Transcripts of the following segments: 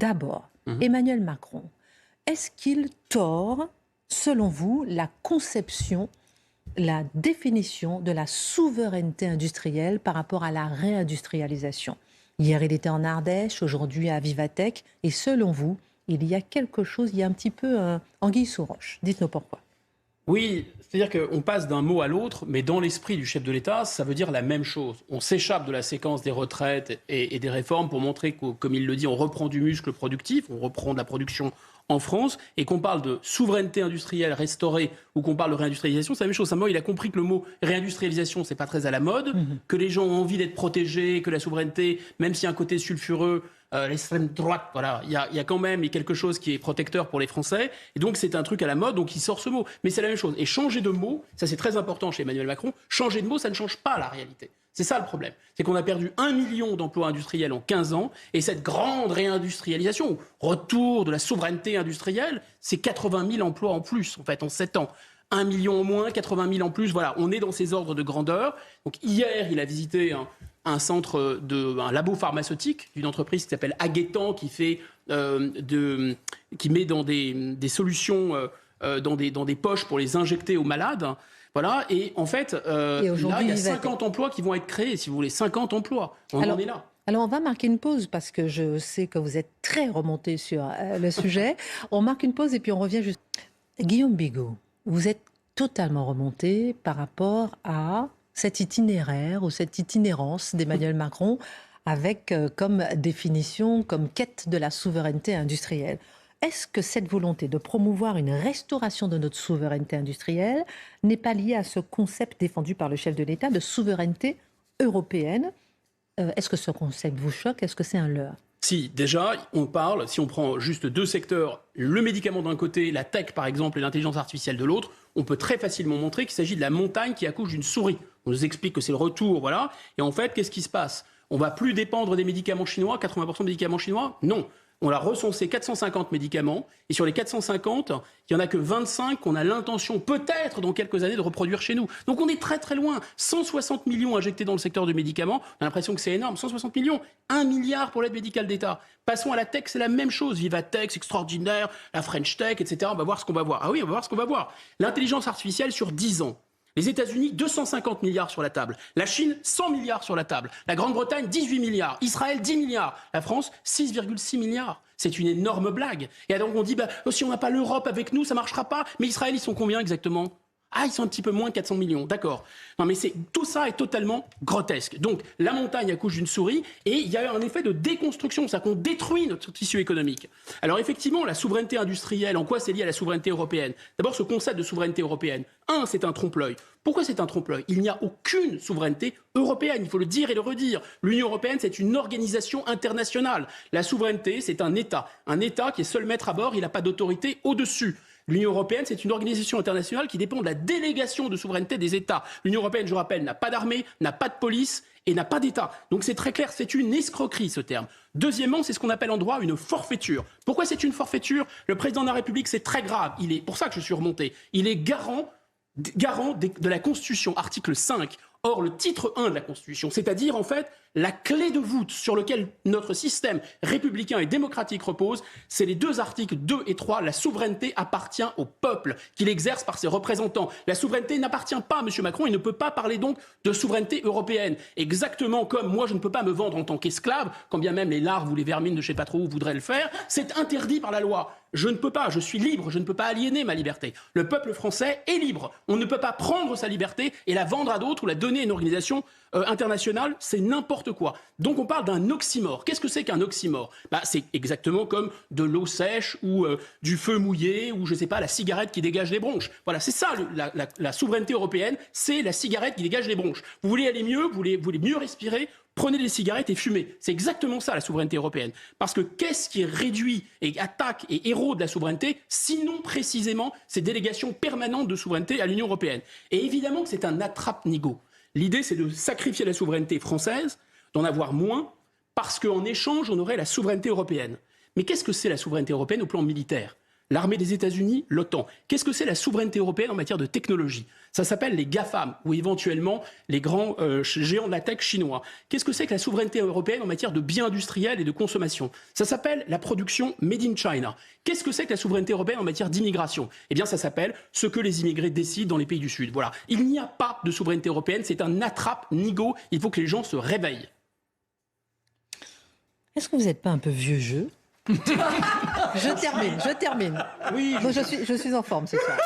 D'abord, Emmanuel Macron, est-ce qu'il tord, selon vous, la conception, la définition de la souveraineté industrielle par rapport à la réindustrialisation? Hier, il était en Ardèche, aujourd'hui à Vivatech. Et selon vous, il y a quelque chose, il y a un petit peu anguille sous roche. Dites-nous pourquoi. Oui, c'est-à-dire qu'on passe d'un mot à l'autre, mais dans l'esprit du chef de l'État, ça veut dire la même chose. On s'échappe de la séquence des retraites et des réformes pour montrer que, comme il le dit, on reprend du muscle productif, on reprend de la production en France, et qu'on parle de souveraineté industrielle restaurée ou qu'on parle de réindustrialisation, c'est la même chose. Simplement, il a compris que le mot réindustrialisation, c'est pas très à la mode, que les gens ont envie d'être protégés, que la souveraineté, même s'il y a un côté sulfureux, l'extrême droite, voilà, il y a quand même quelque chose qui est protecteur pour les Français, et donc c'est un truc à la mode, donc il sort ce mot. Mais c'est la même chose. Et changer de mot, ça c'est très important chez Emmanuel Macron, changer de mot, ça ne change pas la réalité. C'est ça le problème. C'est qu'on a perdu 1 million d'emplois industriels en 15 ans, et cette grande réindustrialisation, retour de la souveraineté industrielle, c'est 80 000 emplois en plus, en fait, en 7 ans. 1 million en moins, 80 000 en plus, voilà, on est dans ces ordres de grandeur. Donc hier, il a visité un centre, un labo pharmaceutique d'une entreprise qui s'appelle Aguetan, qui met dans des solutions, dans des poches pour les injecter aux malades. Voilà, et en fait, là, il y a 50 emplois qui vont être créés, si vous voulez, 50 emplois. On en est là. Alors, on va marquer une pause parce que je sais que vous êtes très remonté sur le sujet. On marque une pause et puis on revient juste. Guillaume Bigot, vous êtes totalement remonté par rapport à cet itinéraire ou cette itinérance d'Emmanuel Macron avec comme définition, comme quête de la souveraineté industrielle. Est-ce que cette volonté de promouvoir une restauration de notre souveraineté industrielle n'est pas liée à ce concept défendu par le chef de l'État de souveraineté européenne? Est-ce que ce concept vous choque? Est-ce que c'est un leurre? Si, déjà, on parle, si on prend juste deux secteurs, le médicament d'un côté, la tech par exemple et l'intelligence artificielle de l'autre, on peut très facilement montrer qu'il s'agit de la montagne qui accouche d'une souris. On nous explique que c'est le retour, voilà. Et en fait, qu'est-ce qui se passe? On ne va plus dépendre des médicaments chinois, 80% de médicaments chinois? Non. On a recensé 450 médicaments, et sur les 450, il n'y en a que 25 qu'on a l'intention, peut-être dans quelques années, de reproduire chez nous. Donc on est très très loin. 160 millions injectés dans le secteur du médicament, on a l'impression que c'est énorme. 160 millions, 1 milliard pour l'aide médicale d'État. Passons à la tech, c'est la même chose. Vivatech, c'est extraordinaire, la French Tech, etc. On va voir ce qu'on va voir. Ah oui, on va voir ce qu'on va voir. L'intelligence artificielle sur 10 ans. Les États-Unis, 250 milliards sur la table. La Chine, 100 milliards sur la table. La Grande-Bretagne, 18 milliards. Israël, 10 milliards. La France, 6,6 milliards. C'est une énorme blague. Et donc on dit, si on n'a pas l'Europe avec nous, ça ne marchera pas. Mais Israël, ils sont combien exactement? Ah, ils sont un petit peu moins de 400 millions, d'accord. Non, mais tout ça est totalement grotesque. Donc, la montagne accouche d'une souris et il y a un effet de déconstruction, c'est-à-dire qu'on détruit notre tissu économique. Alors, effectivement, la souveraineté industrielle, en quoi c'est lié à la souveraineté européenne? D'abord, ce concept de souveraineté européenne. C'est un trompe-l'œil. Pourquoi c'est un trompe-l'œil? Il n'y a aucune souveraineté européenne, il faut le dire et le redire. L'Union européenne, c'est une organisation internationale. La souveraineté, c'est un État. Un État qui est seul maître à bord, il n'a pas d'autorité au-dessus. L'Union européenne, c'est une organisation internationale qui dépend de la délégation de souveraineté des États. L'Union européenne, je rappelle, n'a pas d'armée, n'a pas de police et n'a pas d'État. Donc c'est très clair, c'est une escroquerie ce terme. Deuxièmement, c'est ce qu'on appelle en droit une forfaiture. Pourquoi c'est une forfaiture? Le président de la République, c'est très grave. Pour ça que je suis remonté. Il est garant de la Constitution, article 5. Or, le titre 1 de la Constitution, c'est-à-dire en fait la clé de voûte sur laquelle notre système républicain et démocratique repose, c'est les deux articles 2 et 3. La souveraineté appartient au peuple, qu'il exerce par ses représentants. La souveraineté n'appartient pas à M. Macron, il ne peut pas parler donc de souveraineté européenne. Exactement comme moi, je ne peux pas me vendre en tant qu'esclave, quand bien même les larves ou les vermines de je ne sais pas trop où voudraient le faire, c'est interdit par la loi. Je ne peux pas, je suis libre, je ne peux pas aliéner ma liberté. Le peuple français est libre. On ne peut pas prendre sa liberté et la vendre à d'autres ou la donner à une organisation internationale, c'est n'importe quoi. Donc on parle d'un oxymore. Qu'est-ce que c'est qu'un oxymore? C'est exactement comme de l'eau sèche ou du feu mouillé ou je ne sais pas, la cigarette qui dégage les bronches. Voilà, c'est ça la souveraineté européenne, c'est la cigarette qui dégage les bronches. Vous voulez aller mieux, vous voulez mieux respirer, prenez des cigarettes et fumez. C'est exactement ça la souveraineté européenne. Parce que qu'est-ce qui réduit et attaque et érode la souveraineté, sinon précisément ces délégations permanentes de souveraineté à l'Union européenne? Et évidemment que c'est un attrape-nigo. L'idée, c'est de sacrifier la souveraineté française, d'en avoir moins, parce qu'en échange, on aurait la souveraineté européenne. Mais qu'est-ce que c'est la souveraineté européenne au plan militaire? l'armée des États-Unis, l'OTAN. Qu'est-ce que c'est la souveraineté européenne en matière de technologie? Ça s'appelle les GAFAM, ou éventuellement les grands géants de la tech chinois. Qu'est-ce que c'est que la souveraineté européenne en matière de biens industriels et de consommation? Ça s'appelle la production made in China. Qu'est-ce que c'est que la souveraineté européenne en matière d'immigration? Eh bien, ça s'appelle ce que les immigrés décident dans les pays du Sud. Voilà. Il n'y a pas de souveraineté européenne, c'est un attrape-nigo. Il faut que les gens se réveillent. Est-ce que vous n'êtes pas un peu vieux jeu? Je termine. Oui, Bon, je suis en forme ce soir.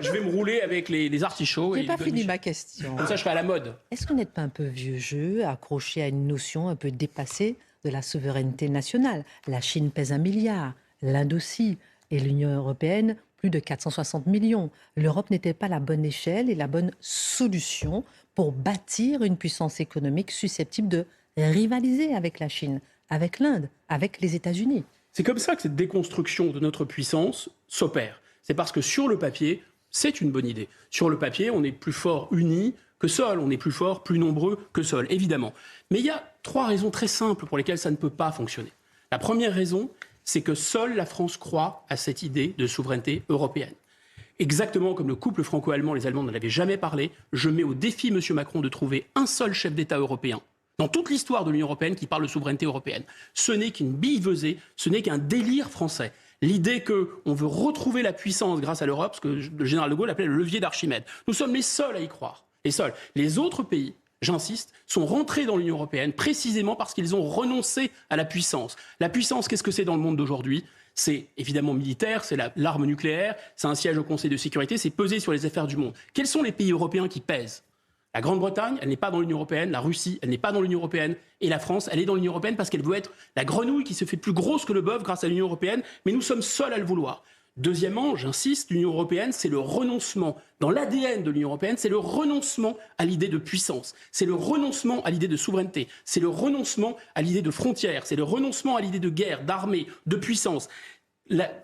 je vais me rouler avec les artichauts. Je et n'ai pas les fini godemiches. ma question. Comme ça, je serai à la mode. Est-ce que vous n'êtes pas un peu vieux jeu, accroché à une notion un peu dépassée de la souveraineté nationale? La Chine pèse 1 milliard, l'Inde aussi, et l'Union européenne, plus de 460 millions. L'Europe n'était pas la bonne échelle et la bonne solution pour bâtir une puissance économique susceptible de rivaliser avec la Chine, avec l'Inde, avec les États-Unis. C'est comme ça que cette déconstruction de notre puissance s'opère. C'est parce que sur le papier, c'est une bonne idée. Sur le papier, on est plus fort unis que seul, on est plus fort, plus nombreux que seul, évidemment. Mais il y a 3 raisons très simples pour lesquelles ça ne peut pas fonctionner. La première raison, c'est que seule la France croit à cette idée de souveraineté européenne. Exactement comme le couple franco-allemand, les Allemands n'en avaient jamais parlé, je mets au défi M. Macron de trouver un seul chef d'État européen dans toute l'histoire de l'Union européenne qui parle de souveraineté européenne. Ce n'est qu'une billevesée, ce n'est qu'un délire français. L'idée qu'on veut retrouver la puissance grâce à l'Europe, ce que le général de Gaulle appelait le levier d'Archimède. Nous sommes les seuls à y croire. Les seuls. Les autres pays, j'insiste, sont rentrés dans l'Union européenne précisément parce qu'ils ont renoncé à la puissance. La puissance, qu'est-ce que c'est dans le monde d'aujourd'hui? C'est évidemment militaire, c'est l'arme nucléaire, c'est un siège au Conseil de sécurité, c'est peser sur les affaires du monde. Quels sont les pays européens qui pèsent? La Grande-Bretagne, elle n'est pas dans l'Union européenne. La Russie, elle n'est pas dans l'Union européenne. Et la France, elle est dans l'Union européenne parce qu'elle veut être la grenouille qui se fait plus grosse que le bœuf grâce à l'Union européenne. Mais nous sommes seuls à le vouloir. Deuxièmement, j'insiste, l'Union européenne, c'est le renoncement. Dans l'ADN de l'Union européenne, c'est le renoncement à l'idée de puissance. C'est le renoncement à l'idée de souveraineté. C'est le renoncement à l'idée de frontières. C'est le renoncement à l'idée de guerre, d'armée, de puissance.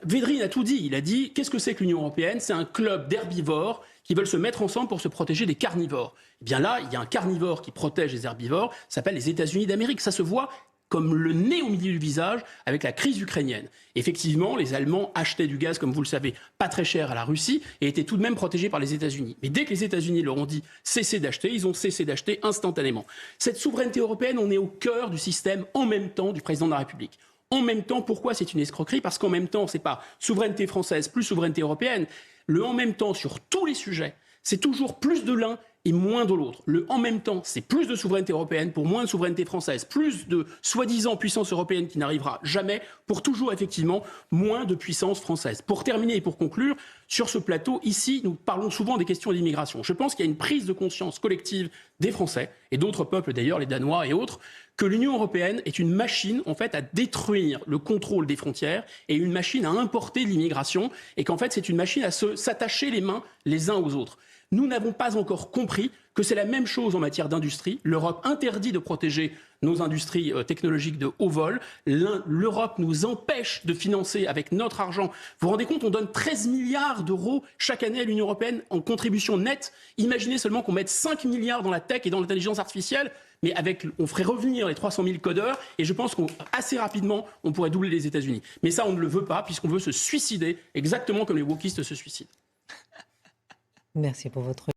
Védrine a tout dit. Il a dit, qu'est-ce que c'est que l'Union européenne? C'est un club d'herbivores qui veulent se mettre ensemble pour se protéger des carnivores. Eh bien là, il y a un carnivore qui protège les herbivores, ça s'appelle les États-Unis d'Amérique. Ça se voit comme le nez au milieu du visage avec la crise ukrainienne. Effectivement, les Allemands achetaient du gaz, comme vous le savez, pas très cher à la Russie et étaient tout de même protégés par les États-Unis. Mais dès que les États-Unis leur ont dit cessez d'acheter, ils ont cessé d'acheter instantanément. Cette souveraineté européenne, on est au cœur du système en même temps du président de la République. En même temps, pourquoi c'est une escroquerie? Parce qu'en même temps, c'est pas souveraineté française plus souveraineté européenne. Le en même temps sur tous les sujets, c'est toujours plus de l'un et moins de l'autre. Le en même temps, c'est plus de souveraineté européenne pour moins de souveraineté française, plus de soi-disant puissance européenne qui n'arrivera jamais, pour toujours effectivement moins de puissance française. Pour terminer et pour conclure, sur ce plateau, ici, nous parlons souvent des questions d'immigration. Je pense qu'il y a une prise de conscience collective des Français, et d'autres peuples d'ailleurs, les Danois et autres, que l'Union européenne est une machine en fait à détruire le contrôle des frontières et une machine à importer l'immigration, et qu'en fait c'est une machine à s'attacher les mains les uns aux autres. Nous n'avons pas encore compris que c'est la même chose en matière d'industrie. L'Europe interdit de protéger nos industries technologiques de haut vol. L'Europe nous empêche de financer avec notre argent. Vous vous rendez compte, on donne 13 milliards d'euros chaque année à l'Union européenne en contribution nette. Imaginez seulement qu'on mette 5 milliards dans la tech et dans l'intelligence artificielle, mais on ferait revenir les 300 000 codeurs et je pense qu'assez rapidement, on pourrait doubler les États-Unis. Mais ça, on ne le veut pas puisqu'on veut se suicider exactement comme les wokistes se suicident. Merci pour votre